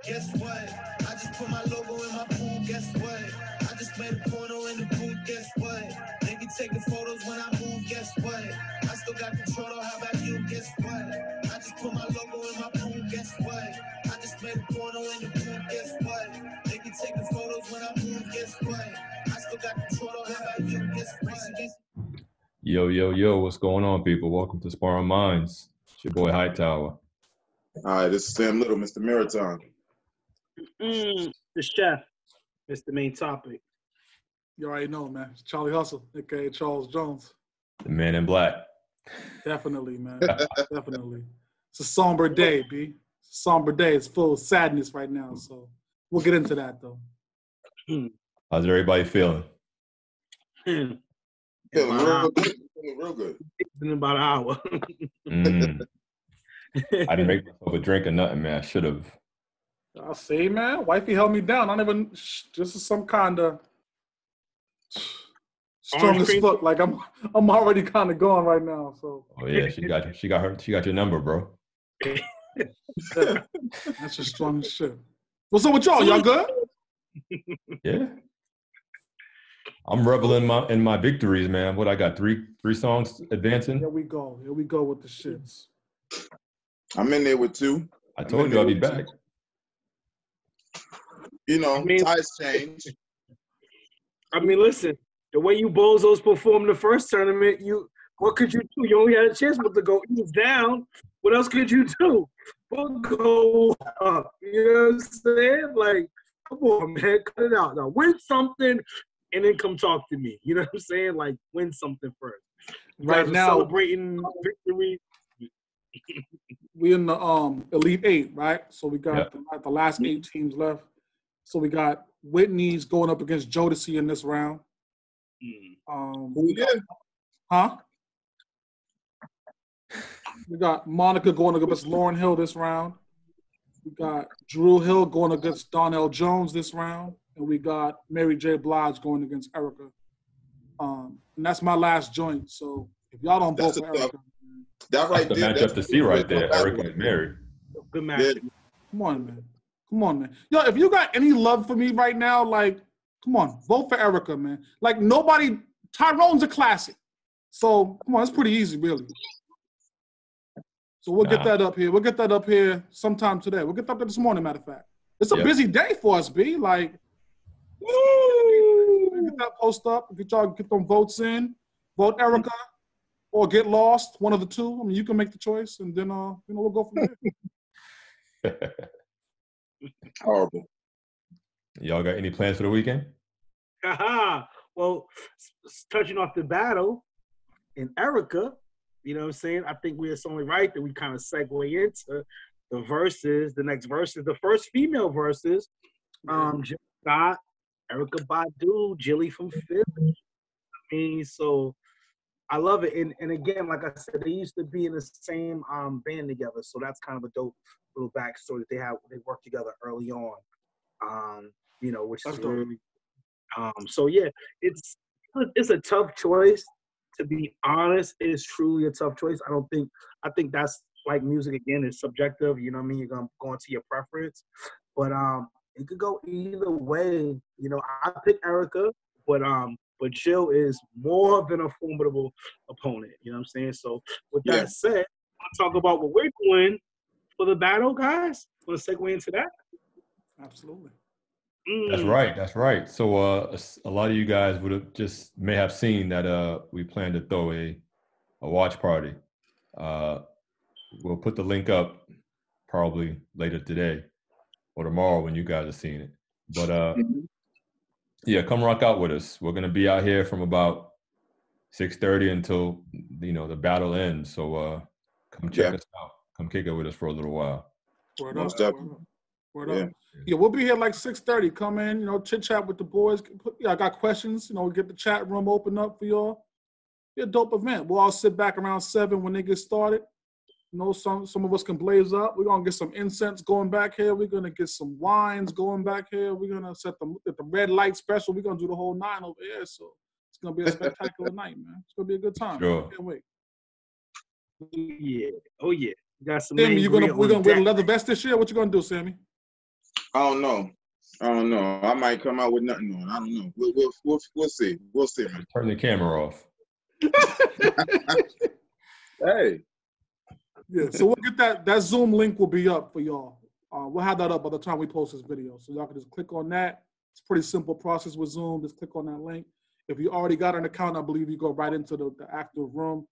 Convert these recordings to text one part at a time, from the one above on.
Guess what? I just put my logo in my pool. Guess what? I just made a porno in the booth. Guess what? They be taking photos when I move. Guess what? I still got control. How about you? Guess what? I just put my logo in my pool. Guess what? I just made a porno in the booth. Guess what? They be taking photos when I move. Guess what? I still got control. How about you? Guess what? Yo, what's going on, people? Welcome to Sparring Minds. It's your boy Hightower. Hi, this is Sam Little, Mr. Marathon. The chef, Mr. Main Topic. You already know, man. It's Charlie Hustle, aka Charles Jones. The man in black. Definitely, man. Definitely. It's a somber day, B. It's a somber day. It's full of sadness right now, so we'll get into that, though. How's everybody feeling? Feeling real good. It's been about an hour. I didn't make myself a drink or nothing, man. I should have. I'll say, man. Wifey held me down. This is some kind of strong as fuck. Like I'm already kind of going right now. So. Oh yeah, she got your number, bro. That's just strong as shit. What's up with y'all? Y'all good? Yeah. I'm reveling in my victories, man. What I got, three songs advancing? Here we go with the shits. I'm in there with two. I told you I'd be back. You know, ties change. I mean, listen, the way you bozos performed the first tournament, what could you do? You only had a chance but to go ease down. What else could you do? We'll go up. You know what I'm saying? Like, come on, man, cut it out. Now, win something and then come talk to me. You know what I'm saying? Like, win something first. Right now, celebrating victory. We in the Elite Eight, right? So we got the last 8 teams left. So we got Whitney's going up against Jodeci in this round. Who did? Huh? We got Monica going against Lauryn Hill this round. We got Drew Hill going against Donnell Jones this round. And we got Mary J. Blige going against Erica. And that's my last joint. So if y'all don't vote for Erica. That's the matchup to see right there, Erica and Mary. Good match. Come on, man. Yo, if you got any love for me right now, like, come on, vote for Erica, man. Like, Tyrone's a classic. So, come on, it's pretty easy, really. So we'll get that up here. We'll get that up here sometime today. We'll get that up there this morning, matter of fact. It's a busy day for us, B. Like, get that post up, get them votes in, vote Erica, or get lost, one of the two. I mean, you can make the choice, and then we'll go from there. Horrible. Y'all got any plans for the weekend? Well, touching off the battle in Erica, you know what I'm saying? I think it's only right that we kind of segue into the verses, the next verses, the first female verses. Jill Scott, Erykah Badu, Jilly from Philly. I mean, so I love it. And again, like I said, they used to be in the same band together. So that's kind of a dope little backstory that they worked together early on. Which is really so yeah, it's a tough choice, to be honest. It is truly a tough choice. I think that's like music again, it's subjective, you know what I mean? You're gonna go into your preference. But it could go either way. You know, I pick Erykah, but Jill is more than a formidable opponent. You know what I'm saying? So with that said, I want to talk about what we're doing for the battle, guys. Want to segue into that? Absolutely. That's right. So a lot of you guys may have seen that we plan to throw a watch party. We'll put the link up probably later today or tomorrow when you guys are seeing it. But come rock out with us. We're gonna be out here from about 6:30 until the battle ends. So come check us out. Come kick it with us for a little while. Word up. Yeah, we'll be here like 6:30. Come in, chit chat with the boys. I got questions. Get the chat room open up for y'all. Be a dope event. We'll all sit back around 7 when they get started. Some of us can blaze up. We're gonna get some incense going back here. We're gonna get some wines going back here. We're gonna set the red light special. We're gonna do the whole 9 over here. So it's gonna be a spectacular night, man. It's gonna be a good time. Sure. I can't wait. Yeah. Oh yeah. We got some. Sammy, we're gonna wear the leather vest this year. What you gonna do, Sammy? I don't know. I might come out with nothing on. I don't know. We'll see. We'll see, man. Turn the camera off. Hey. Yeah, so we'll get that Zoom link will be up for y'all. We'll have that up by the time we post this video. So y'all can just click on that. It's a pretty simple process with Zoom. Just click on that link. If you already got an account, I believe you go right into the active room.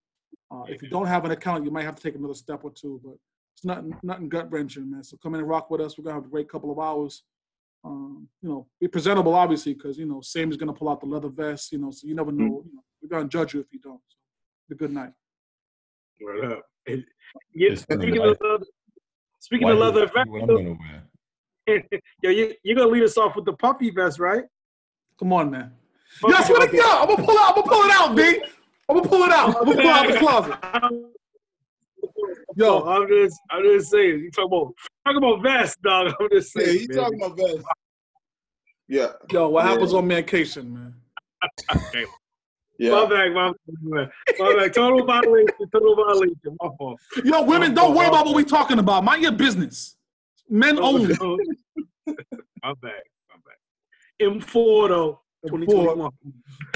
If you don't have an account, you might have to take another step or two, but it's nothing gut-wrenching, man. So come in and rock with us. We're going to have a great couple of hours. Be presentable, obviously, because, Sammy's going to pull out the leather vest, so you never know. We're going to judge you if you don't. So, have a good night. Word up. Yeah, speaking of leather vest, what I'm gonna wear. Yo, you're gonna lead us off with the puffy vest, right? Come on, man. Yo, I swear to God, I'm gonna pull it out, B. I'm gonna pull it out. I'm gonna pull out the closet. Yo, I'm just saying. You talk about vest, dog. I'm just saying. Yeah, he's talking about vest. Yeah. Yo, what happens on Mancation, man? Yeah. My bad. Total violation. My fault. Yo, women, don't worry about what we talking about. Mind your business. Men only. My bad. M4 though. 2021.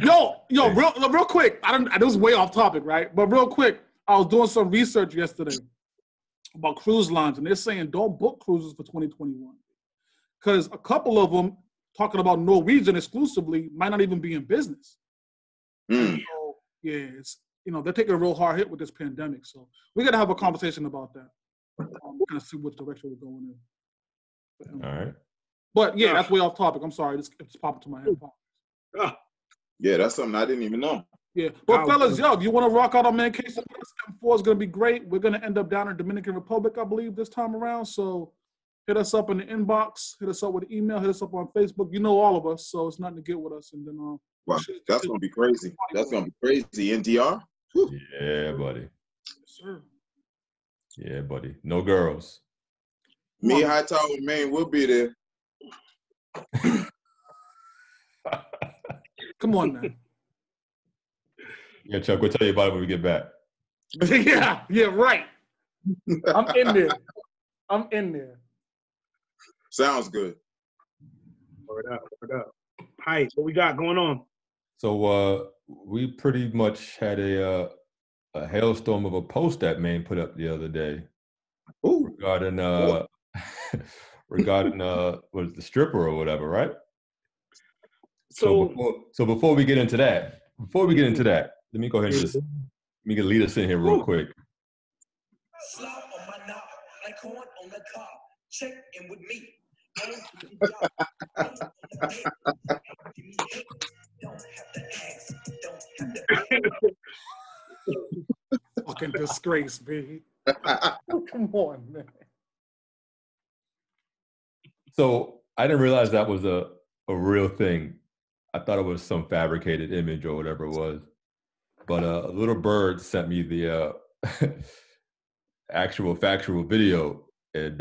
Yo, real quick. This was way off topic, right? But real quick, I was doing some research yesterday about cruise lines, and they're saying don't book cruises for 2021 because a couple of them, talking about Norwegian exclusively, might not even be in business. So, yeah, it's they're taking a real hard hit with this pandemic. So we got to have a conversation about that. We're gonna see which direction we're going in. All right. But yeah, that's way off topic. I'm sorry, it's popped to my head. Yeah, that's something I didn't even know. Yeah, but fellas, if you want to rock out on Mancation, M4 is gonna be great. We're gonna end up down in Dominican Republic, I believe, this time around. So hit us up in the inbox, hit us up with an email, hit us up on Facebook. You know all of us, so it's nothing to get with us. And then wow, that's gonna be crazy. That's gonna be crazy. NDR? Whew. Yeah, buddy. Yes, sir. Yeah, buddy. No girls. Me, Hightower, Maine will be there. Come on, man. Yeah, Chuck, we'll tell you about it when we get back. yeah, right. I'm in there. Sounds good. Word up. Hi, what we got going on? So we pretty much had a hailstorm of a post that Maine put up the other day. Ooh. regarding what is the stripper or whatever, right? So before we get into that, let me go ahead and let me lead us in here real quick. Slap on my knob, like corn on the cob. Check in with me. Fucking disgrace, B. Come on, man. So I didn't realize that was a real thing. I thought it was some fabricated image or whatever it was. But a little bird sent me the actual factual video, and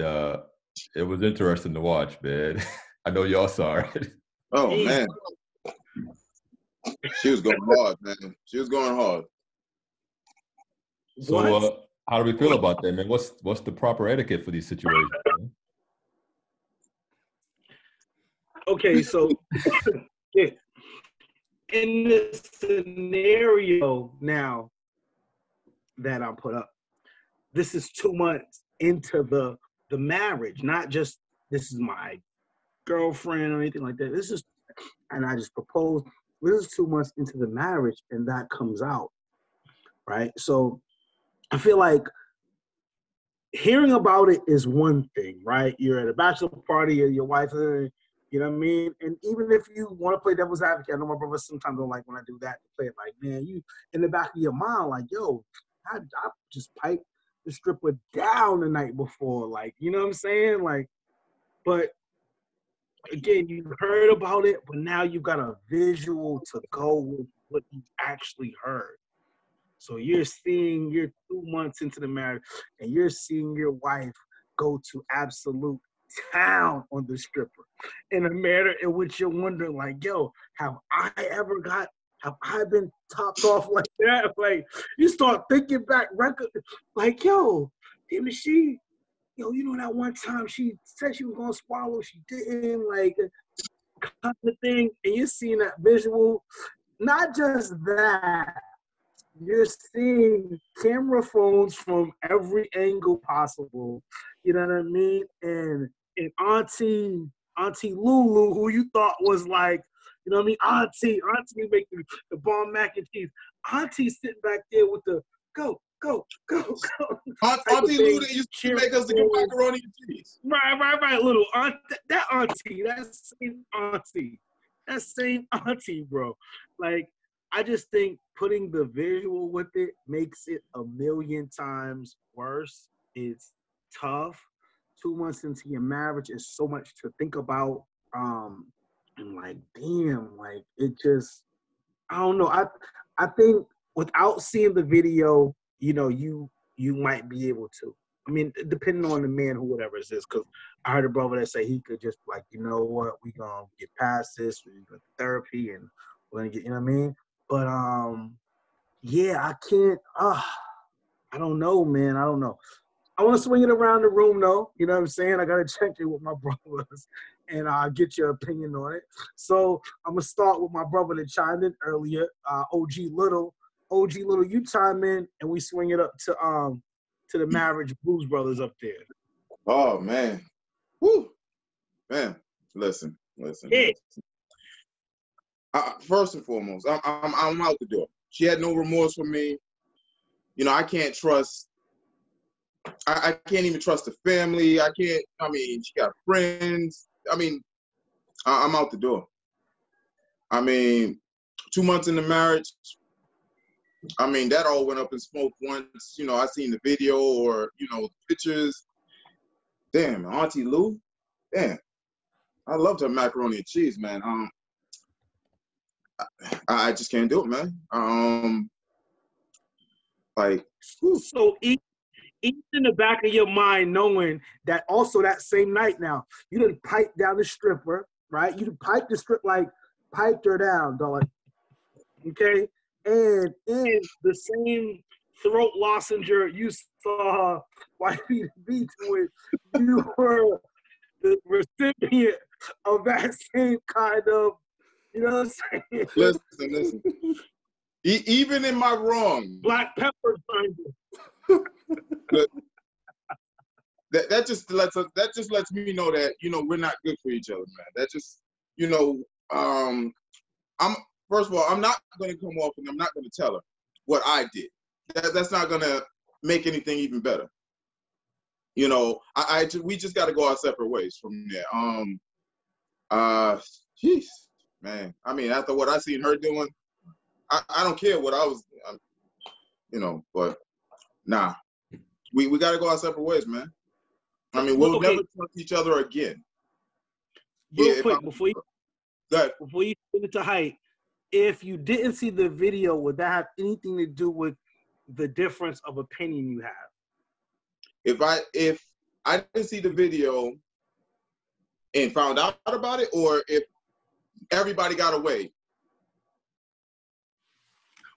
it was interesting to watch, man. I know y'all saw it. Oh, man. She was going hard, man. She was going hard. So how do we feel about that, man? What's the proper etiquette for these situations, man? Okay, so yeah. In this scenario now that I put up, this is 2 months into the marriage, not just this is my girlfriend or anything like that. This is, and I just proposed. This is 2 months into the marriage, and that comes out, right? So I feel like hearing about it is one thing, right? You're at a bachelor party, and your wife, you know what I mean? And even if you want to play devil's advocate, I know my brothers sometimes don't like when I do that. To play it like, man, you in the back of your mind, like, yo, I just piped the stripper down the night before, like, you know what I'm saying? Like, but again, you heard about it, but now you got a visual to go with what you actually heard. So you're 2 months into the marriage, and you're seeing your wife go to absolute town on the stripper in a manner in which you're wondering, like, yo, have I been topped off like that? Like, you start thinking back, like, yo, didn't she, yo, you know that one time she said she was gonna swallow, she didn't, like, kind of thing. And you're seeing that visual. Not just that, you're seeing camera phones from every angle possible. You know what I mean? And Auntie Lulu, who you thought was like, you know what I mean? Auntie make the bomb mac and cheese. Auntie sitting back there with the go. Auntie Lulu that used to make us the good macaroni and cheese. Right, little aunt. That same auntie, bro. Like, I just think putting the visual with it makes it a million times worse. It's tough. 2 months into your marriage is so much to think about. And like, damn, like, it just, I don't know. I think without seeing the video, you know, you might be able to. I mean, depending on the man who whatever it is, because I heard a brother that say he could just like, you know what, we gonna get past this, we're gonna therapy, and we're gonna get, you know what I mean? But yeah, I can't. I don't know, man. I don't know. I want to swing it around the room, though. You know what I'm saying? I gotta check it with my brothers, and I'll get your opinion on it. So I'm gonna start with my brother that chimed in earlier, OG Little. OG Little, you chime in, and we swing it up to the Marriage Blues Brothers up there. Oh man, woo, man. Listen. Yeah. First and foremost, I'm out the door. She had no remorse for me. You know, I can't trust. I can't even trust the family. I can't. I mean, she got friends. I mean, I'm out the door. I mean, 2 months in the marriage. I mean, that all went up in smoke once, you know, I seen the video or, you know, pictures. Damn, Auntie Lou. Damn. I loved her macaroni and cheese, man. I just can't do it, man. Like, whew. So each in the back of your mind knowing that also that same night now, you done piped down the stripper, right? You done piped the strip, like, piped her down, dog. Okay? And in the same throat lozenger you saw Wifey B to it, you were the recipient of that same kind of, you know what I'm saying? Listen. Even in my wrong, Black pepper grinder. that just lets me know that, you know, we're not good for each other, man. That just, you know, first of all, I'm not going to come off and I'm not going to tell her what I did. That's not going to make anything even better. You know, we just got to go our separate ways from there. Jeez, man. I mean, after what I seen her doing, I don't care what I was, you know, but nah, we got to go our separate ways, man. I mean, we'll never trust each other again. Real quick, before you get into height, if you didn't see the video, would that have anything to do with the difference of opinion you have? If I didn't see the video and found out about it, or if everybody got away.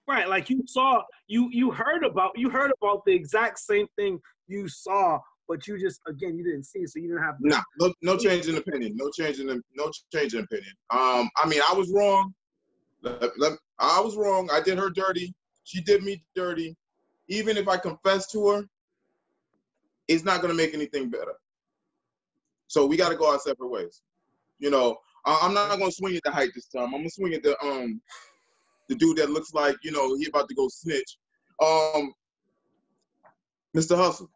Right, like you saw, you heard about the exact same thing you saw, but you just, again, you didn't see it, so you didn't have. No change in opinion. No change in opinion. I mean, I was wrong. I was wrong. I did her dirty. She did me dirty. Even if I confess to her, it's not going to make anything better. So we got to go our separate ways. You know, I'm not going to swing at the height this time. I'm going to swing at the dude that looks like, you know, he about to go snitch. Mr. Hustle.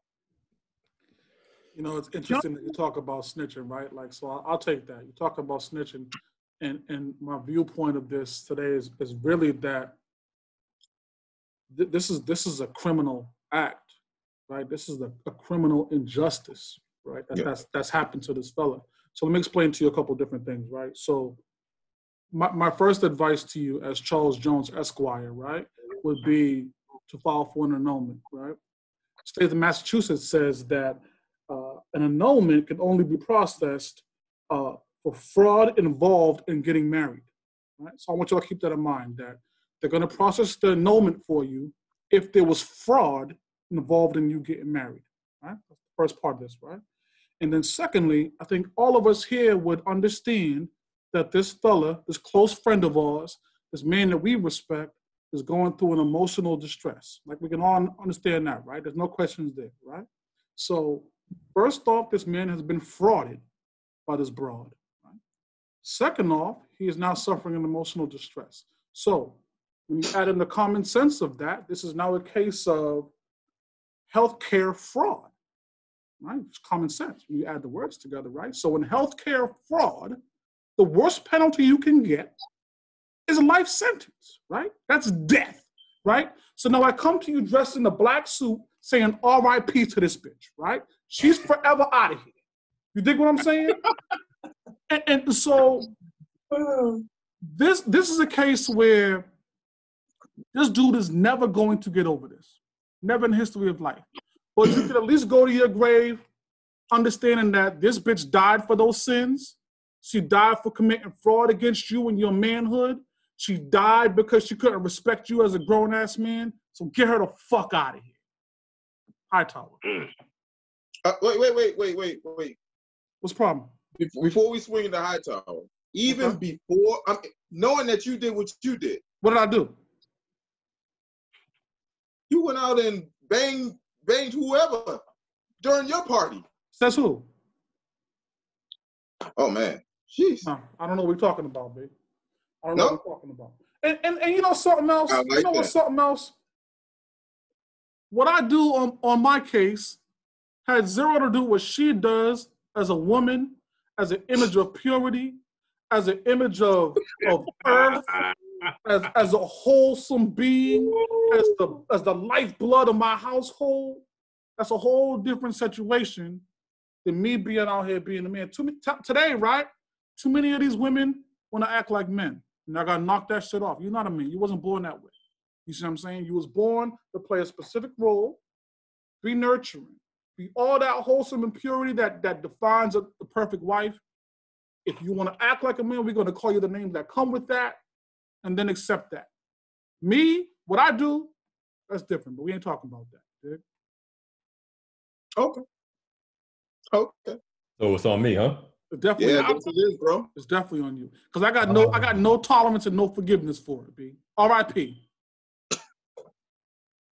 You know, it's interesting that you talk about snitching, right? Like, so I'll take that. You talk about snitching, and my viewpoint of this today is really that this is a criminal act, right? This is a criminal injustice, right? That's happened to this fella. So let me explain to you a couple of different things, right? So my first advice to you as Charles Jones Esquire, right, would be to file for an annulment, right? The state of Massachusetts says that an annulment can only be processed for fraud involved in getting married, right? So I want you to keep that in mind, that they're going to process the annulment for you if there was fraud involved in you getting married, right? First part of this, right? And then secondly, I think all of us here would understand that this fella, this close friend of ours, this man that we respect, is going through an emotional distress. Like, we can all understand that, right? There's no questions there, right? So first off, this man has been frauded by this broad. Right? Second off, he is now suffering an emotional distress. So when you add in the common sense of that, this is now a case of healthcare fraud, right? It's common sense when you add the words together, right? So in healthcare fraud, the worst penalty you can get is a life sentence, right? That's death, right? So now I come to you dressed in a black suit saying R.I.P. to this bitch, right? She's forever out of here. You dig what I'm saying? and so this is a case where this dude is never going to get over this. Never in the history of life. But you could at least go to your grave understanding that this bitch died for those sins. She died for committing fraud against you and your manhood. She died because she couldn't respect you as a grown-ass man. So get her the fuck out of here. Hightower. Wait. What's the problem? Before we swing into Hightower, even before, knowing that you did what you did. What did I do? You went out and banged whoever during your party. Says who? Oh, man. Jeez. No, I don't know what we're talking about, babe. I don't know what we're talking about. And you know something else? Like what's something else? What I do on my case had zero to do with what she does as a woman, as an image of purity, as an image of earth, as a wholesome being, as the lifeblood of my household. That's a whole different situation than me being out here being a man. Today, right? Too many of these women want to act like men. And I got to knock that shit off. You're not a man. You wasn't born that way. You see what I'm saying? You was born to play a specific role, be nurturing, be all that wholesome and purity that defines the perfect wife. If you want to act like a man, we're going to call you the names that come with that, and then accept that. Me, what I do, that's different, but we ain't talking about that, dude. Okay. So it's on me, huh? It's definitely, yeah, it is, bro. It's definitely on you. Because I got no tolerance and no forgiveness for it, B. R.I.P.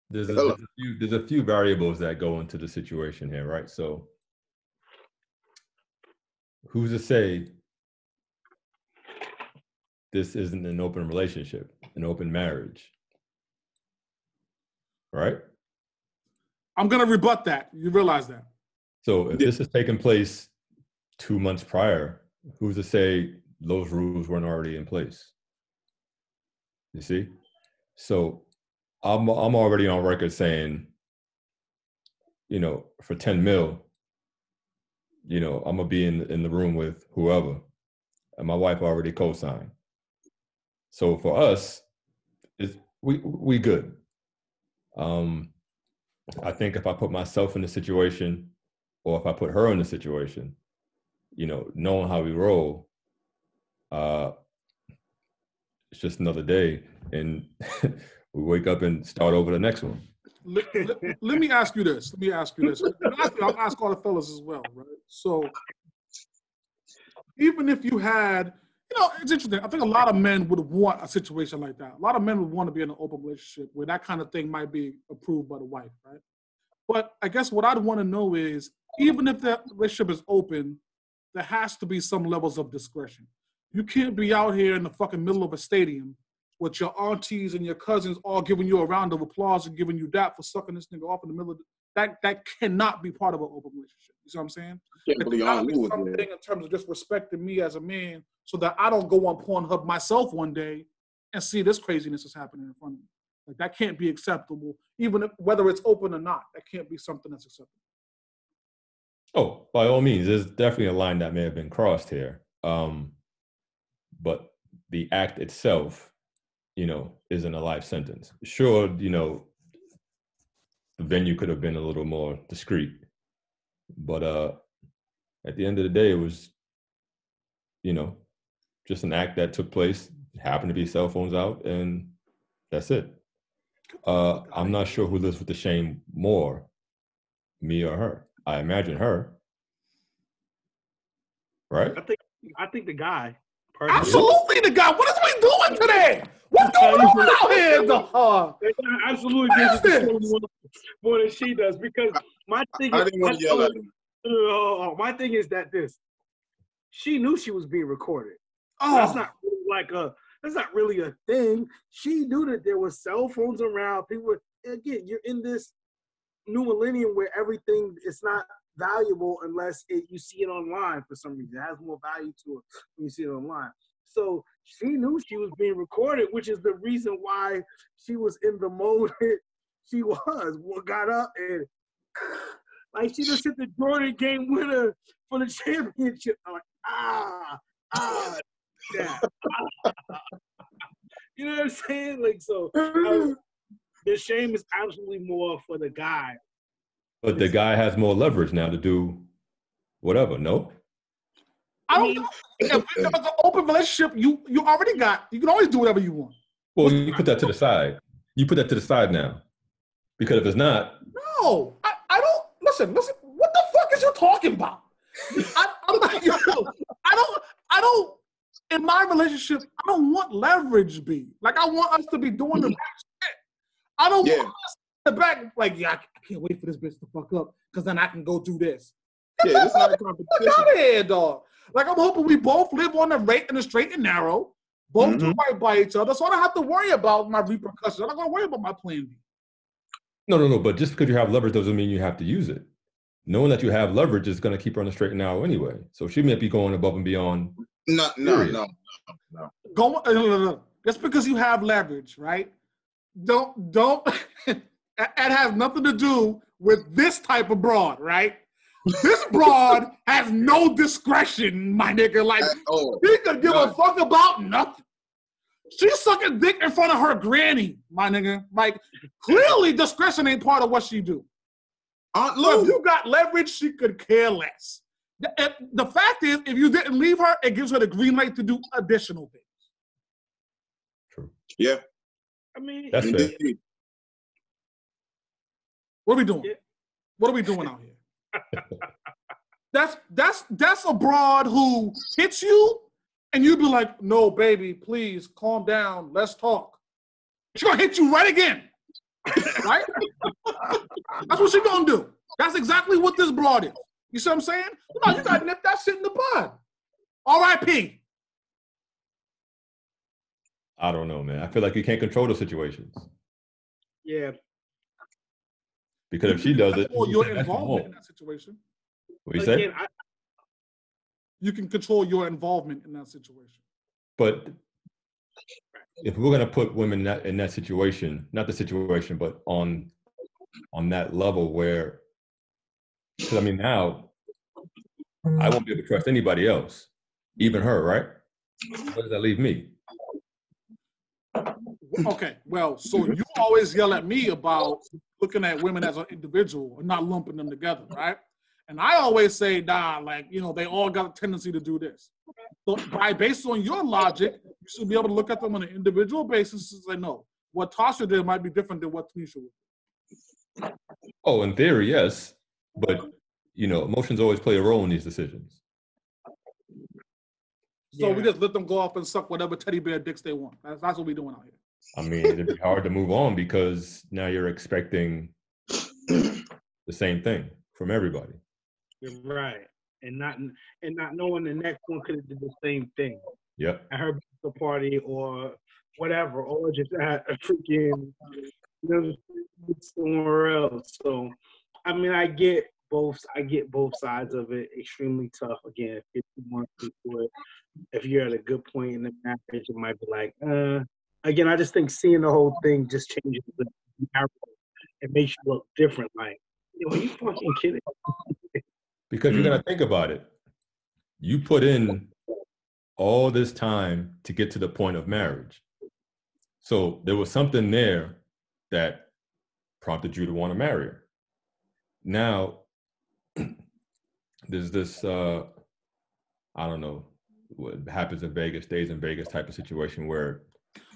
There's a few variables that go into the situation here, right? So who's to say this isn't an open relationship, an open marriage, right? I'm going to rebut that. You realize that. So if this has taken place 2 months prior, who's to say those rules weren't already in place? You see? So I'm already on record saying, you know, for 10 mil, you know, I'm gonna be in the room with whoever, and my wife already co-signed. So for us, we good. I think if I put myself in the situation, or if I put her in the situation, you know, knowing how we roll, it's just another day, and we wake up and start over the next one. Let me ask you this. I'll ask all the fellas as well, right? So even if you had, you know, it's interesting. I think a lot of men would want a situation like that. A lot of men would want to be in an open relationship where that kind of thing might be approved by the wife, right? But I guess what I'd want to know is, even if that relationship is open, there has to be some levels of discretion. You can't be out here in the fucking middle of a stadium with your aunties and your cousins all giving you a round of applause and giving you that for sucking this nigga off in the middle of that cannot be part of an open relationship. You see what I'm saying? It's got to be something in terms of just respecting me as a man, so that I don't go on Pornhub myself one day and see this craziness is happening in front of me. Like, that can't be acceptable, even if, whether it's open or not. That can't be something that's acceptable. Oh, by all means, there's definitely a line that may have been crossed here. But the act itself, you know, isn't a life sentence. Sure, you know, the venue could have been a little more discreet, but at the end of the day, it was, you know, just an act that took place. It happened to be cell phones out, and that's it. I'm not sure who lives with the shame more, me or her. I imagine her. Right? I think the guy. Personally. Absolutely the guy. What is we doing today? What's going on out here, dog? Absolutely gives it more than she does, because my thing is, I didn't want to yell at him. My thing is that she knew she was being recorded. Oh. That's not really a thing. She knew that there was cell phones around. People, again, you're in this new millennium where everything is not valuable unless you see it online for some reason. It has more value to it when you see it online. So she knew she was being recorded, which is the reason why she was in the mode she was. Got up and like she just hit the Jordan game winner for the championship. I'm like, yeah. You know what I'm saying? Like, so the shame is absolutely more for the guy. But the guy has more leverage now to do whatever, no? I don't know. If it's an open relationship, you already got, you can always do whatever you want. Well, you put that to the side. You put that to the side now. Because if it's not. No, I don't, listen, what the fuck is you talking about? I don't, in my relationship, I don't want leverage, B. Like, I want us to be doing the right shit. I don't want us in the back, like, I can't wait for this bitch to fuck up, because then I can go do this. Yeah, it's not a competition. Fuck out of here, dog. Like, I'm hoping we both live on the straight and narrow, both do right by each other, so I don't have to worry about my repercussions. I'm not going to worry about my plan B. No. But just because you have leverage doesn't mean you have to use it. Knowing that you have leverage is going to keep her on the straight and narrow anyway. So she may be going above and beyond. No. Just because you have leverage, right? Don't. It has nothing to do with this type of broad, right? This broad has no discretion, my nigga. Like, she could give a fuck about nothing. She's sucking dick in front of her granny, my nigga. Like, clearly discretion ain't part of what she do. Aunt So Lou. if you got leverage, she could care less. The fact is, if you didn't leave her, it gives her the green light to do additional things. True. Yeah. I mean, That's fair. What are we doing? Yeah. What are we doing out here? That's a broad who hits you, and you be like, "No, baby, please calm down. Let's talk." She's gonna hit you right again, right? That's what she's gonna do. That's exactly what this broad is. You see what I'm saying? No, you gotta nip that shit in the bud. R.I.P. I don't know, man. I feel like you can't control those situations. Yeah. Because if she does it, your involvement in that situation. What do you say? You can control your involvement in that situation. But if we're gonna put women in that situation, not the situation, but on that level where, because I mean now, I won't be able to trust anybody else, even her, right? Where does that leave me? Okay, well, so you always yell at me about looking at women as an individual and not lumping them together, right? And I always say, nah, like, you know, they all got a tendency to do this. So based on your logic, you should be able to look at them on an individual basis and say, no, what Tasha did might be different than what Tanisha would. Oh, in theory, yes. But, you know, emotions always play a role in these decisions. So we just let them go off and suck whatever teddy bear dicks they want. That's what we're doing out here. I mean, it'd be hard to move on because now you're expecting the same thing from everybody. You're right. And not knowing the next one could have did the same thing. Yep. At her birthday party or whatever, or just at a freaking somewhere else. So, I mean, I get both sides of it. Extremely tough. Again, if you want to do it, if you're at a good point in the marriage, it might be like, Again, I just think seeing the whole thing just changes the narrative. It makes you look different. Like, are you fucking kidding? Because you're gonna think about it. You put in all this time to get to the point of marriage. So there was something there that prompted you to want to marry her. Now, there's this, I don't know, what happens in Vegas, stays in Vegas type of situation where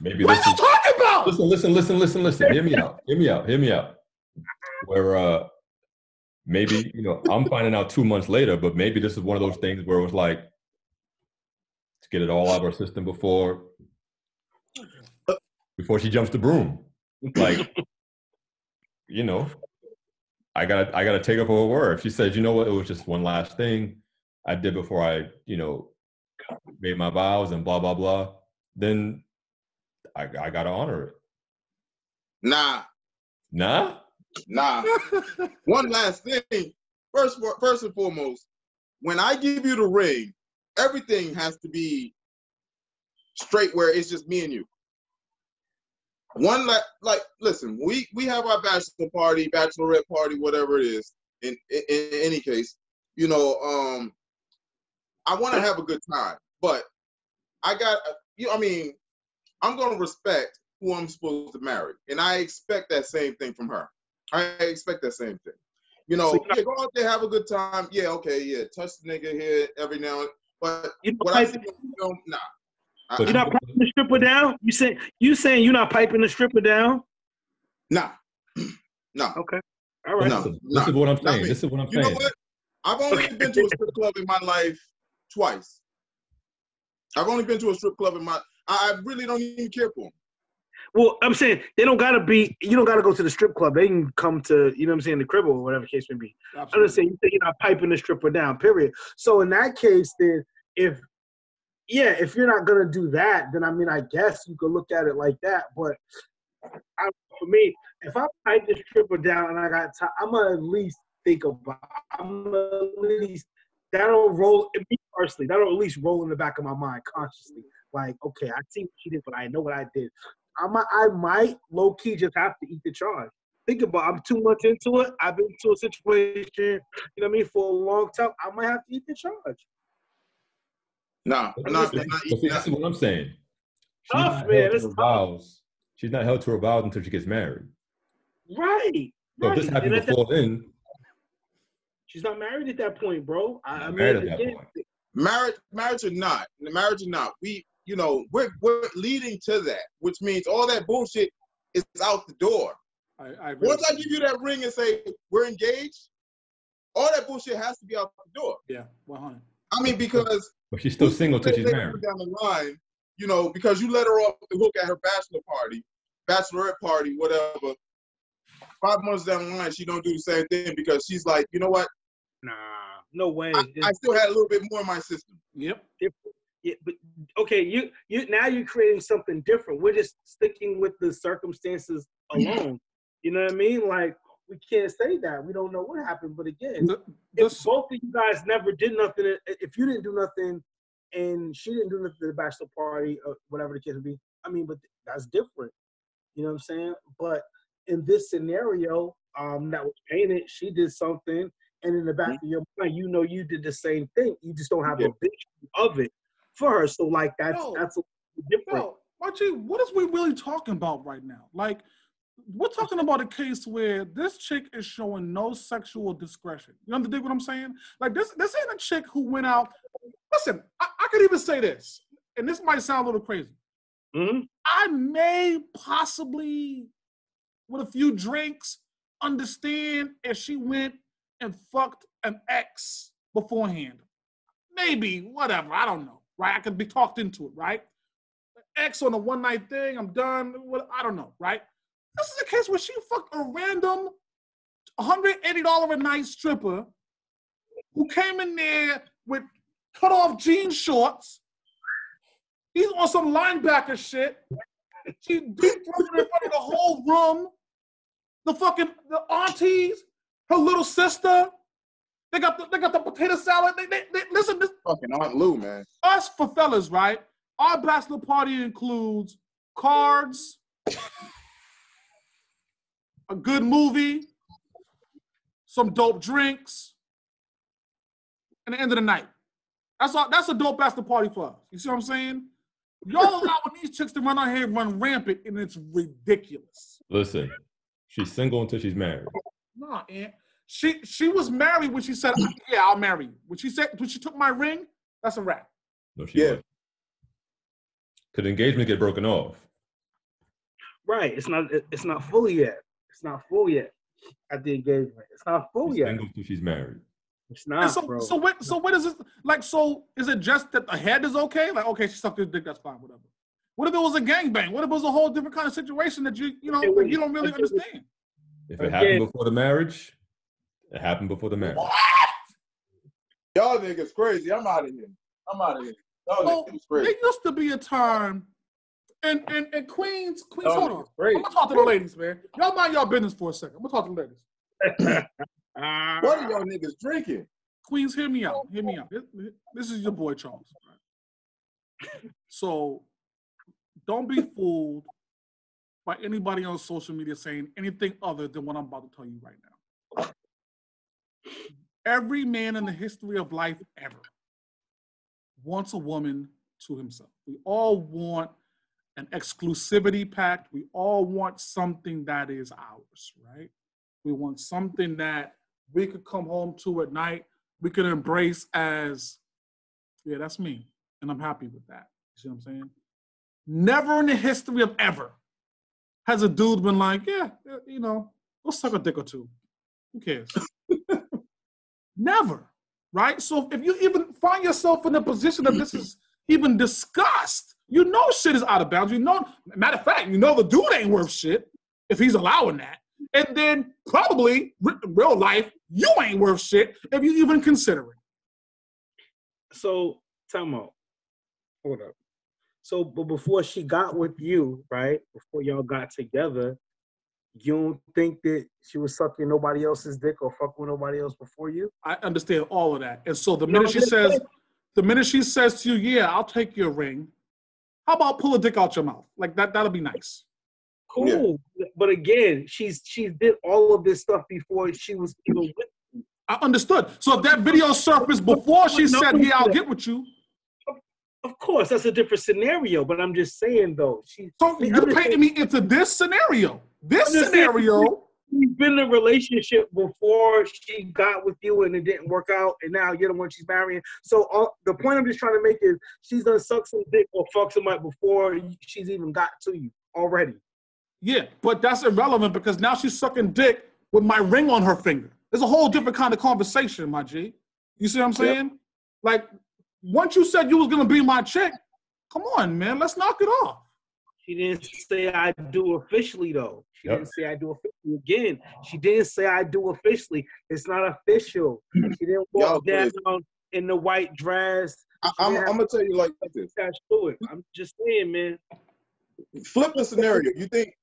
maybe what are you talking about? Listen. Hear me out. Where maybe, I'm finding out 2 months later, but maybe this is one of those things where it was like, let's get it all out of our system before she jumps the broom. Like, I gotta take her for her word. If she says, you know what, it was just one last thing I did before I, made my vows and blah, blah, blah, then I gotta honor it. Nah. One last thing. First and foremost, when I give you the ring, everything has to be straight where it's just me and you. Listen, we have our bachelor party, bachelorette party, whatever it is. In any case, I want to have a good time, but I'm going to respect who I'm supposed to marry, and I expect that same thing from her. I expect that same thing. Go out there, have a good time. Yeah, okay, yeah, touch the nigga here every now and then. But what I see on film, nah. You're not piping the stripper down? You saying you're not piping the stripper down? Nah. No. Okay. All right. This is what I'm saying. You know what? I've only been to a strip club in my life twice. I've only been to a strip club in my. I really don't even care for them. Well, I'm saying they don't gotta be. You don't gotta go to the strip club. They can come to, the crib or whatever the case may be. Absolutely. I'm just saying, you say you're not piping the stripper down. Period. So in that case, then if you're not gonna do that, then I guess you could look at it like that. But for me, if I pipe the stripper down and I got time, I'm gonna at least think about. That'll roll. Me personally, that'll at least roll in the back of my mind consciously. Like, okay, I see what she did, but I know what I did. I might low key just have to eat the charge. Think about, I'm 2 months into it. I've been to a situation, for a long time. I might have to eat the charge. No, this is what I'm saying. She's not held to her vows until she gets married. Right. So if this happened before then, she's not married at that point, bro. Marriage or not, we're leading to that, which means all that bullshit is out the door. Once I give you that ring and say we're engaged, all that bullshit has to be out the door. Yeah, 100. Because but she's still single till she's married. Down the line, because you let her off the hook at her bachelorette party, whatever. 5 months down the line, she don't do the same thing because she's like, you know what? Nah, no way. I still had a little bit more in my system. Yep. Yeah, but okay, you now you're creating something different. We're just sticking with the circumstances alone. You know what I mean? Like, we can't say that. We don't know what happened. But again, if both of you guys never did nothing, if you didn't do nothing and she didn't do nothing at the bachelor party or whatever the case would be, but that's different. You know what I'm saying? But in this scenario that was painted, she did something, and in the back of your mind, you did the same thing. You just don't have a vision of it for her. So, like, that's a different. Archie, what is we really talking about right now? Like, we're talking about a case where this chick is showing no sexual discretion. You understand what I'm saying? Like, this ain't a chick who went out. Listen, I could even say this, and this might sound a little crazy. Mm-hmm. I may possibly, with a few drinks, understand if she went and fucked an ex beforehand. Maybe, whatever, I don't know, right? I could be talked into it, right? Ex on a one-night thing, I'm done, I don't know, right? This is a case where she fucked a random $180 a night stripper who came in there with cut-off jean shorts. He's on some linebacker shit. She deep-throated in front of the whole room. The aunties, her little sister. They got the potato salad. They listen. This fucking Aunt Lou, man. Us for fellas, right? Our bachelor party includes cards, a good movie, some dope drinks, and the end of the night. That's a dope bachelor party for us. You see what I'm saying? Y'all allowing these chicks to run out here and run rampant, and it's ridiculous. Listen, she's single until she's married. Nah, Aunt. She was married when she said, "Yeah, I'll marry you." When she took my ring, that's a wrap. No, she wasn't. Could engagement get broken off? Right. It's not fully yet. It's not full yet. at the engagement. It's not full She's yet. single till she's married. It's not, bro. So what is this? Like, so is it just that the head is okay? Like, okay, she sucked his dick, that's fine, whatever. What if it was a gangbang? What if it was a whole different kind of situation that you know, like, you don't really understand? If it happened before the marriage, it happened before the marriage. What? Y'all niggas crazy. I'm out of here. Y'all niggas crazy. There used to be a time, and Queens, hold on. Crazy. I'm gonna talk to the ladies, man. Y'all mind y'all business for a second. I'm gonna talk to the ladies. What are y'all niggas drinking? Queens, hear me out. This is your boy Charles. Right? So don't be fooled by anybody on social media saying anything other than what I'm about to tell you right now. Every man in the history of life ever wants a woman to himself. We all want an exclusivity pact. We all want something that is ours, right? We want something that we could come home to at night, we could embrace as, yeah, that's me, and I'm happy with that. You see what I'm saying? Never in the history of ever has a dude been like, yeah, you know, go suck a dick or two. Who cares? Never, right? So if you even find yourself in a position that this is even discussed, you know shit is out of bounds. You know, matter of fact, you know the dude ain't worth shit if he's allowing that. And then probably real life, you ain't worth shit if you even consider it. So, time out. Hold up. So, but before she got with you, right? Before y'all got together, you don't think that she was sucking nobody else's dick or fucking with nobody else before you? I understand all of that. And so the minute she says to you, yeah, I'll take your ring, how about pull a dick out your mouth? Like that'll be nice. Cool. Yeah. But again, she did all of this stuff before she was even with you. I understood. So if that video surfaced before she said, yeah, I'll get with you. Of course, that's a different scenario, but I'm just saying though. So you're painting me into this scenario. This scenario. She's been in a relationship before she got with you and it didn't work out, and now you're the one she's marrying. So the point I'm just trying to make is she's gonna suck some dick or fuck somebody before she's even got to you already. Yeah, but that's irrelevant because now she's sucking dick with my ring on her finger. There's a whole different kind of conversation, my G. You see what I'm saying? Yep. Like, once you said you was gonna be my chick, come on, man, let's knock it off. She didn't say I do officially, though. She didn't say I do officially. Again, she didn't say I do officially. It's not official. She didn't walk down in the white dress. I'm going to tell you like this. I'm just saying, man. Flip the scenario. You think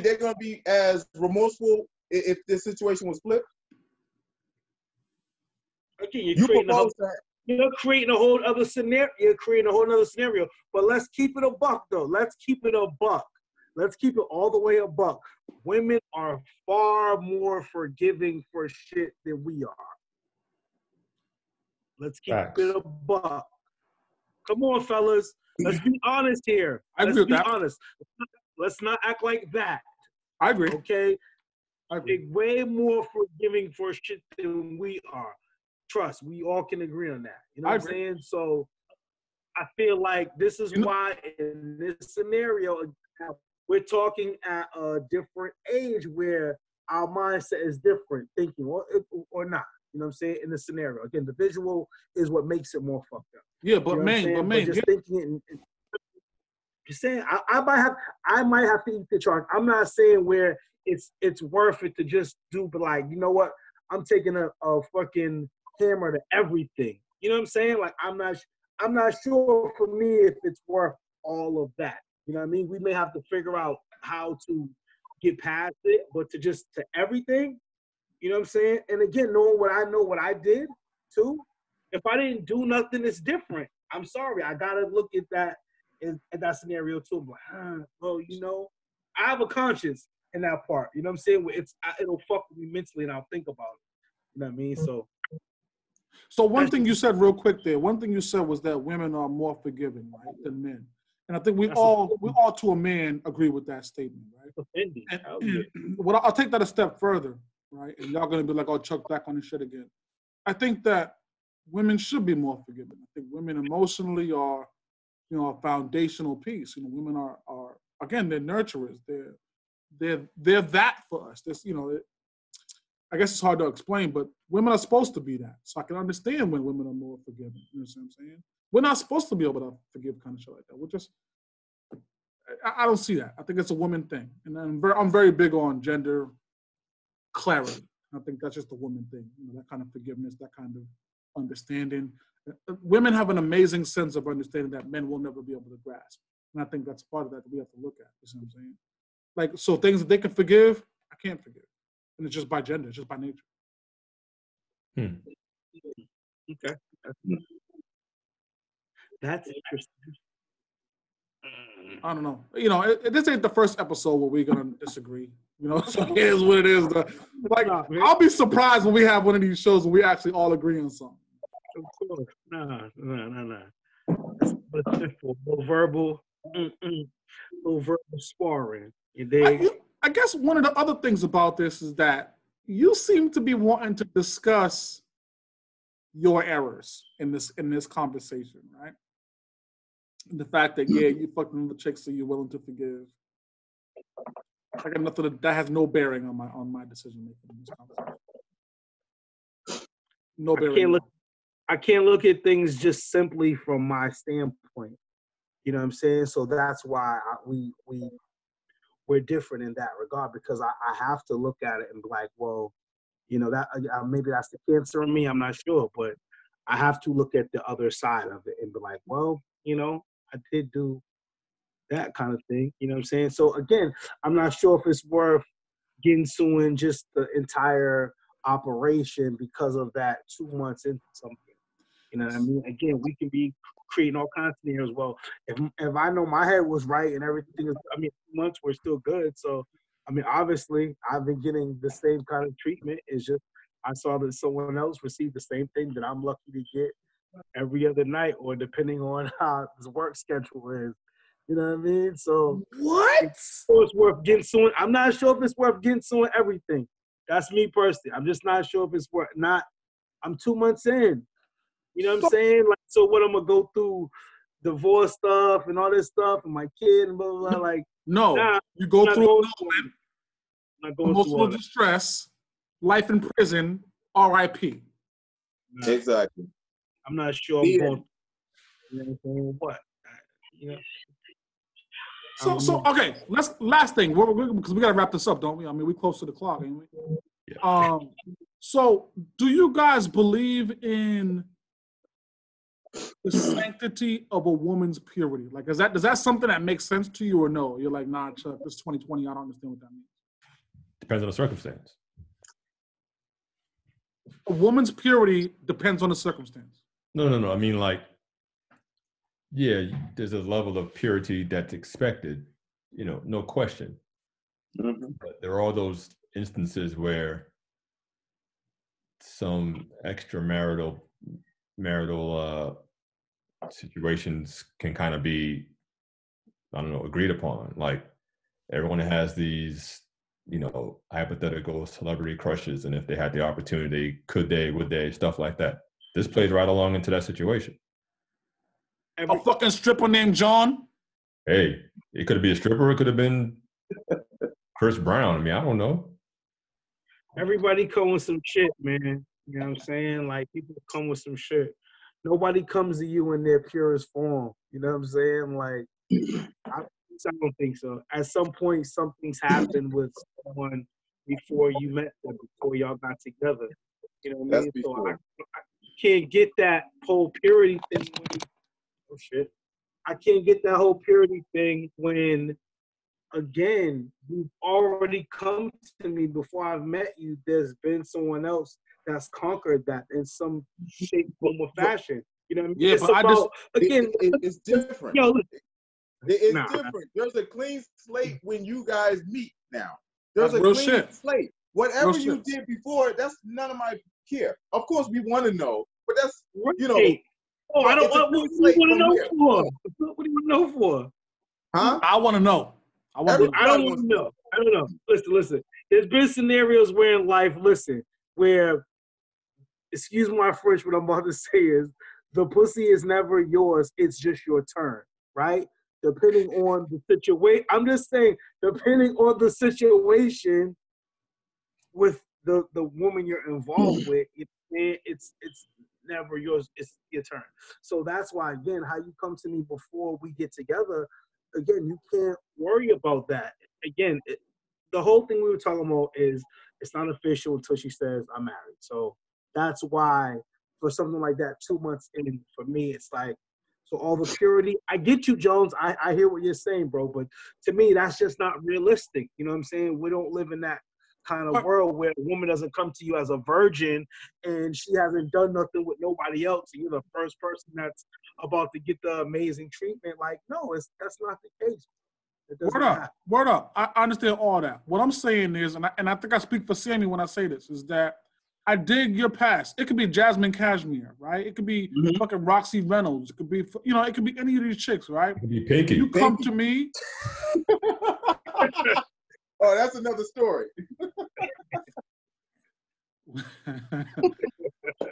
they're going to be as remorseful if this situation was flipped? Okay, you're creating a whole other scenario. You're creating a whole other scenario. But let's keep it a buck, though. Let's keep it a buck. Let's keep it all the way a buck. Women are far more forgiving for shit than we are. Let's keep it a buck. Come on, fellas. Let's be honest here. Let's be honest. Let's not act like that. I agree. Okay? They're way more forgiving for shit than we are. Trust, we all can agree on that. You know what I'm saying? So I feel like this is why in this scenario, we're talking at a different age where our mindset is different, thinking or not. You know what I'm saying? In the scenario. Again, the visual is what makes it more fucked up. Yeah, but man, just thinking it and just saying I might have to eat the charge. I'm not saying where it's worth it to just do, but like, you know what? I'm taking a fucking hammer to everything. You know what I'm saying? Like I'm not sure for me if it's worth all of that. You know what I mean? We may have to figure out how to get past it, but to everything, you know what I'm saying? And again, knowing what I know, what I did too, if I didn't do nothing, it's different. I'm sorry. I gotta look at that scenario too. I'm like, well, you know, I have a conscience in that part. You know what I'm saying? Where it'll fuck with me mentally and I'll think about it. You know what I mean? So one thing you said real quick there, one thing you said was that women are more forgiving, right, than men. And I think we all to a man agree with that statement, right? And I'll take that a step further, right? And y'all gonna be like, oh, Chuck back on this shit again. I think that women should be more forgiving. I think women emotionally are, you know, a foundational piece. You know, women are again, they're nurturers. They're that for us. This, you know, I guess it's hard to explain, but women are supposed to be that. So I can understand when women are more forgiving. You know what I'm saying? We're not supposed to be able to forgive kind of shit like that. We're just, I don't see that. I think it's a woman thing. And I'm very big on gender clarity. I think that's just a woman thing. You know, that kind of forgiveness, that kind of understanding. Women have an amazing sense of understanding that men will never be able to grasp. And I think that's part of that we have to look at. You see what I'm saying? Like, so things that they can forgive, I can't forgive. And it's just by gender, it's just by nature. Okay. That's interesting. I don't know. You know, this ain't the first episode where we're going to disagree. You know, so it is what it is. Like, I'll be surprised when we have one of these shows where we actually all agree on something. Of course. No. That's no verbal, no verbal sparring. You dig? I guess one of the other things about this is that you seem to be wanting to discuss your errors in this conversation, right? And the fact that, yeah, you fucking the chicks, so you're willing to forgive. I got nothing that has no bearing on my decision making in this conversation. No bearing. I can't look at things just simply from my standpoint. You know what I'm saying? So that's why we're different in that regard, because I have to look at it and be like, well, you know, that maybe that's the cancer in me. I'm not sure, but I have to look at the other side of it and be like, well, you know, I did do that kind of thing. You know what I'm saying? So again, I'm not sure if it's worth suing just the entire operation because of that 2 months into something. You know what I mean? Again, we can be creating all kinds of scenarios. Well, if I know my head was right and everything is, 2 months we're still good. So, obviously, I've been getting the same kind of treatment. It's just I saw that someone else received the same thing that I'm lucky to get every other night, or depending on how his work schedule is. You know what I mean? So what? So it's worth getting suing. I'm not sure if it's worth getting suing everything. That's me personally. I'm just not sure if it's worth not. I'm 2 months in. You know what I'm saying? Like, so what, I'm gonna go through divorce stuff and all this stuff and my kid and blah blah blah. Like, no, nah, you go through emotional distress, life in prison, R.I.P. Nah. Exactly. I'm not sure I'm going. You know what I'm saying? What? You know. So okay. Last thing, because we gotta wrap this up, don't we? We're close to the clock, ain't we? Yeah. So do you guys believe in the sanctity of a woman's purity? Like, does that something that makes sense to you, or no? You're like, nah, Chuck, this is 2020. I don't understand what that means. Depends on the circumstance. A woman's purity depends on the circumstance. No. I mean, like, yeah, there's a level of purity that's expected, you know, no question. Mm-hmm. But there are all those instances where some extramarital situations can kind of be, I don't know, agreed upon. Like, everyone has these, you know, hypothetical celebrity crushes, and if they had the opportunity, would they, stuff like that. This plays right along into that situation. A fucking stripper named John? Hey, it could be a stripper. It could have been Chris Brown. I don't know. Everybody come with some shit, man. You know what I'm saying? Like, people come with some shit. Nobody comes to you in their purest form. You know what I'm saying? Like, I don't think so. At some point, something's happened with someone before you met them, before y'all got together. You know what I mean? So I can't get that whole purity thing. Oh, shit. I can't get that whole purity thing when, again, you've already come to me before I've met you. There's been someone else that's conquered that in some shape, form, or fashion. You know what I mean? Yeah, but it's different. Yo, it's different. There's a clean slate when you guys meet now. There's that's a clean slate. Whatever you did before, that's none of my care. Of course, we want to know, but that's, you know. Oh, I don't. What do you want to know for? What do you want to know for? Huh? I want to know. I don't want to know. I don't know. Listen. There's been scenarios where in life, where, excuse my French, what I'm about to say is, the pussy is never yours. It's just your turn, right? Depending on the situation. I'm just saying, depending on the situation with the woman you're involved with, it's never yours. It's your turn. So that's why, again, how you come to me before we get together, again, you can't worry about that. Again, the whole thing we were talking about is it's not official until she says I'm married. So that's why for something like that, 2 months in, for me, it's like, so all the purity. I get you, Jones. I hear what you're saying, bro. But to me, that's just not realistic. You know what I'm saying? We don't live in that kind of world where a woman doesn't come to you as a virgin and she hasn't done nothing with nobody else, and you're the first person that's about to get the amazing treatment. Like, no, that's not the case. Word up. I understand all that. What I'm saying is, and I think I speak for Sammy when I say this, is that I dig your past. It could be Jasmine Cashmere, right? It could be fucking Roxy Reynolds. It could be, it could be any of these chicks, right? It could be Pinky. You come to me. Oh, that's another story.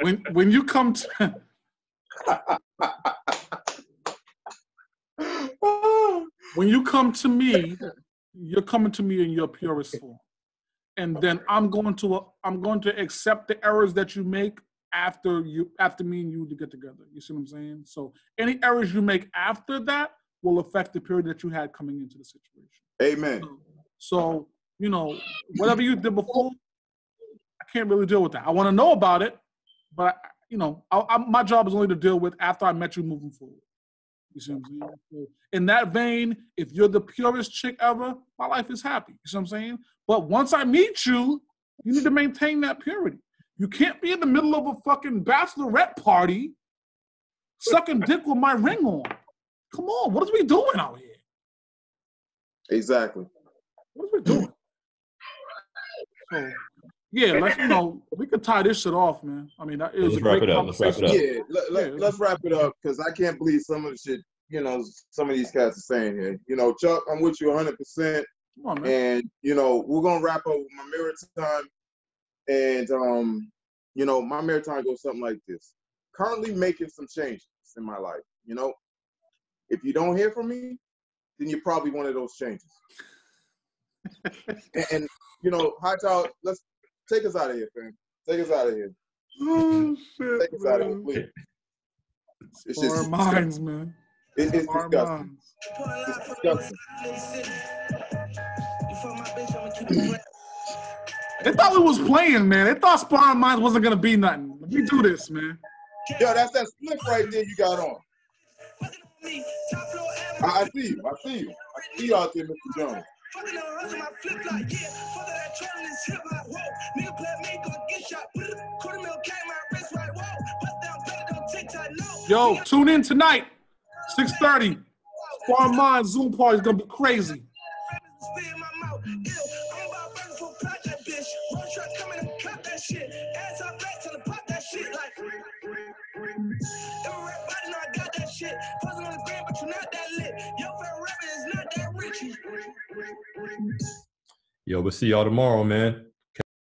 when you come to when you come to me, you're coming to me in your purest form, and then I'm going to accept the errors that you make after me and you to get together. You see what I'm saying? So any errors you make after that will affect the period that you had coming into the situation. Amen. So whatever you did before, I can't really deal with that. I want to know about it, but my job is only to deal with after I met you moving forward. You see what I'm saying? So in that vein, if you're the purest chick ever, my life is happy. You see what I'm saying? But once I meet you, you need to maintain that purity. You can't be in the middle of a fucking bachelorette party sucking dick with my ring on. Come on, what are we doing out here? Exactly. What are we doing? So, yeah, we could tie this shit off, man. I mean, it was a great conversation. Let's wrap it up, because I can't believe some of the shit, some of these cats are saying here. Chuck, I'm with you 100%. Come on, man. And, we're going to wrap up with my mirror time. And, my mirror time goes something like this. Currently making some changes in my life, If you don't hear from me, then you're probably one of those changes. and Hightower, let's take us out of here, fam. Take us out of here. Oh, shit, take us out of here, please. It's just our minds, man. It's disgusting. It's disgusting. They thought we was playing, man. They thought Sparring Minds wasn't gonna be nothing. We do this, man. Yo, that's that split right there you got on. I see you. I see you out there, Mr. Jones. Yo, tune in tonight, 6:30. Sparring Minds Zoom party is gonna be crazy. Yo, we'll see y'all tomorrow, man.